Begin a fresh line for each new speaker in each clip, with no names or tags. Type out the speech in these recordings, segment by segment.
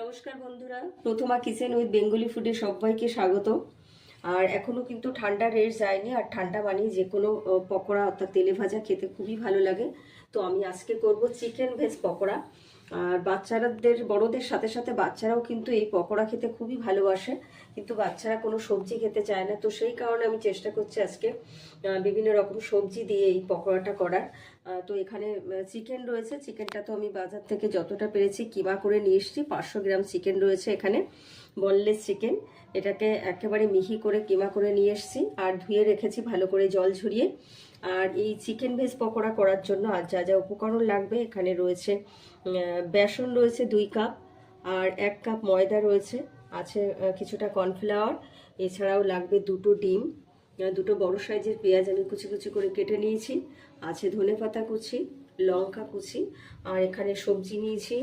নমস্কার বন্ধুরা, প্রথমা kitchen with Bengali ফুডে সবাইকে স্বাগত। আর এখনও কিন্তু ঠান্ডা রেট যায়নি, আর ঠান্ডা মানেই যে কোনো পকোড়া অর্থাৎ তেলে ভাজা খেতে খুবই ভালো লাগে। তো আমি আজকে করব চিকেন ভেজ পকোড়া। আর বাচ্চাদের বড়দের সাথে সাথে বাচ্চারাও কিন্তু এই পকোড়া খেতে খুবই ভালোবাসে, কিন্তু বাচ্চারা কোনো সবজি খেতে চায় না। তো সেই কারণে আমি চেষ্টা করছি আজকে বিভিন্ন রকম সবজি দিয়ে এই পকোড়াটা করার। তো এখানে চিকেন রয়েছে, চিকেনটা তো আমি বাজার থেকে যতটা পেরেছি কিমা করে নিয়ে এসেছি। 500 গ্রাম চিকেন রয়েছে এখানে, বনলেস চিকেন। এটাকে একেবারে মিহি করে কিমা করে নিয়ে এসেছি আর ধুয়ে রেখেছি ভালো করে জল ঝরিয়ে। আর এই চিকেন ভেজ পকোড়া করার জন্য আর যা যা উপকরণ লাগবে, এখানে রয়েছে বেসন রয়েছে 2 কাপ, আর 1 কাপ ময়দা রয়েছে, আছে কিছুটা কর্নফ্লাওয়ার। এছাড়াও লাগবে 2টো ডিম, 2টো বড় সাইজের পেঁয়াজ আমি কুচি কুচি করে কেটে নিয়েছি, আছে ধনেপাতা কুচি, লঙ্কা কুচি, আর এখানে সবজি নিয়েছি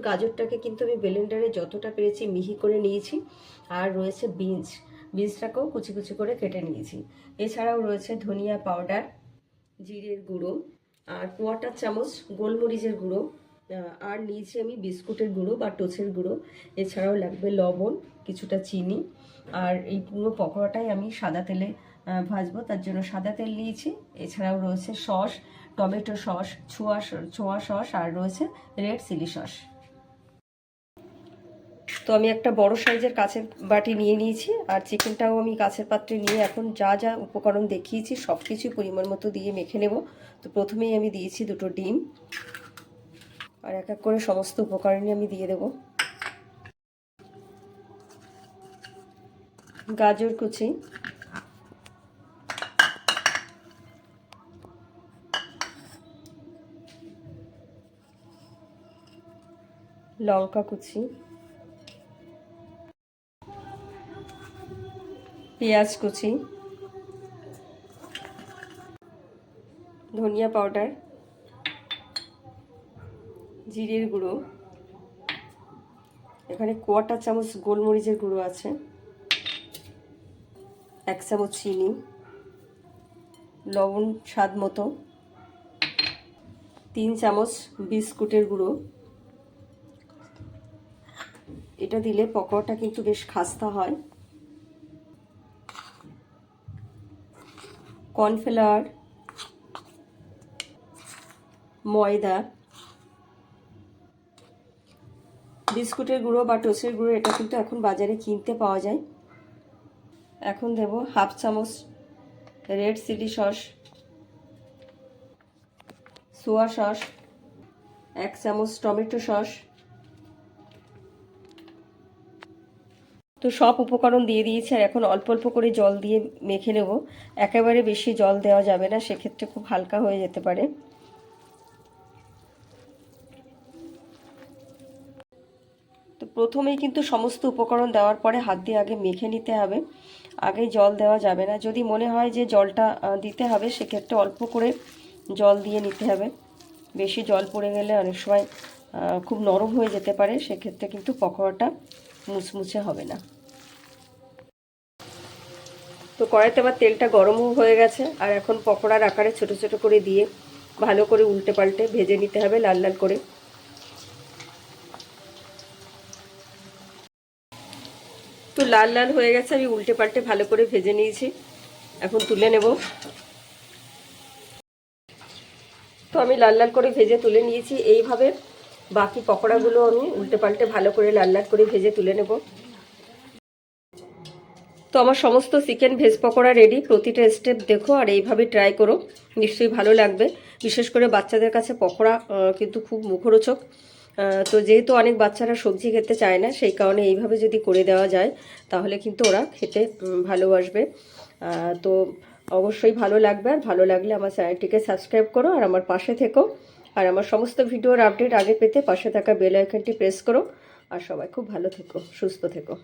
গাজরটাকে কিন্তু আমি ব্লেন্ডারে যতটা পেরেছি মিহি করে নিয়েছি। আর রয়েছে বিনসটাকেও কুচি কুচি করে কেটে নিয়েছি। এছাড়াও রয়েছে ধনিয়া পাউডার, জিরের গুঁড়ো, আর 1/4 চামচ গোলমরিচের গুঁড়ো, আর নিয়েছি আমি বিস্কুটের গুঁড়ো বা টোচের গুঁড়ো। এছাড়াও লাগবে লবণ, কিছুটা চিনি। আর এই পুরো পকোড়াটাই আমি সাদা তেলে ভাজবো, তার জন্য সাদা তেল নিয়েছি। এছাড়াও রয়েছে সস, টমেটো সস, ছোয়া সস, আর রয়েছে রেড চিলি সস। তো আমি একটা বড় সাইজের কাঁচের বাটি নিয়ে নিয়েছি, আর চিকেনটাও আমি কাঁচের পাত্রে নিয়ে এখন যা যা উপকরণ দেখিয়েছি সব কিছুই পরিমাণ মতো দিয়ে মেখে নেব। তো প্রথমেই আমি দিয়েছি 2টো ডিম, আর এক এক করে সমস্ত উপকরণই আমি দিয়ে দেব। গাজর কুচি, লঙ্কা কুচি, পেঁয়াজ কুচি, ধনিয়া পাউডার, জিরের গুঁড়ো, এখানে 1/4 চামচ গোলমরিচের গুঁড়ো আছে, 1 চামচ চিনি, লবণ স্বাদ মতো, 3 চামচ বিস্কুটের গুঁড়ো। এটা দিলে পকোড়াটা কিন্তু বেশ খাস্তা হয়। কর্নফ্লাওয়ার, ময়দা, বিস্কুটের গুঁড়ো বা টোস্টের গুঁড়ো, এটা কিন্তু এখন বাজারে কিনতে পাওয়া যায়। এখন দেব 1/2 চামচ red chilli sauce, soya sauce, 1 চামচ টমেটো সস। তো সব উপকরণ দিয়ে দিয়েছি, আর এখন অল্প অল্প করে জল দিয়ে মেখে নেব। একেবারে বেশি জল দেওয়া যাবে না, সেক্ষেত্রে খুব হালকা হয়ে যেতে পারে। তো প্রথমেই কিন্তু সমস্ত উপকরণ দেওয়ার পরে হাত দিয়ে আগে মেখে নিতে হবে, আগে জল দেওয়া যাবে না। যদি মনে হয় যে জলটা দিতে হবে, সেক্ষেত্রে অল্প করে জল দিয়ে নিতে হবে। বেশি জল পড়ে গেলে অনেক সময় খুব নরম হয়ে যেতে পারে, সেক্ষেত্রে কিন্তু পকোড়াটা মুচমুচে হবে না। তো কড়াইতে আবার তেলটা গরমও হয়ে গেছে, আর এখন পকোড়ার আকারে ছোট ছোট করে দিয়ে ভালো করে উল্টে পাল্টে ভেজে নিতে হবে লাল লাল করে। তো লাল লাল হয়ে গেছে, আমি উল্টে পাল্টে ভালো করে ভেজে নিয়েছি, এখন তুলে নেব। তো আমি লাল লাল করে ভেজে তুলে নিয়েছি। এইভাবে বাকি পকোড়াগুলো আমি উল্টে পাল্টে ভালো করে লাল লাল করে ভেজে তুলে নেব। তো আমার সমস্ত চিকেন ভেজ পকোড়া রেডি। প্রতিটা স্টেপ দেখো আর এইভাবে ট্রাই করো, নিশ্চয়ই ভালো লাগবে। বিশেষ করে বাচ্চাদের কাছে পকোড়া কিন্তু খুব মুখরোচক। তো যেহেতু অনেক বাচ্চারা সবজি খেতে চায় না, সেই কারণে এইভাবে যদি করে দেওয়া যায় তাহলে কিন্তু ওরা খেতে ভালোবাসবে। তো অবশ্যই ভালো লাগবে, আর ভালো লাগলে আমার চ্যানেলটিকে সাবস্ক্রাইব করো আর আমার পাশে থেকো। আর আমার সমস্ত ভিডিওর আপডেট আগে পেতে পাশে থাকা বেল আইকনটি প্রেস করো। আর সবাই খুব ভালো থেকো, সুস্থ থেকো।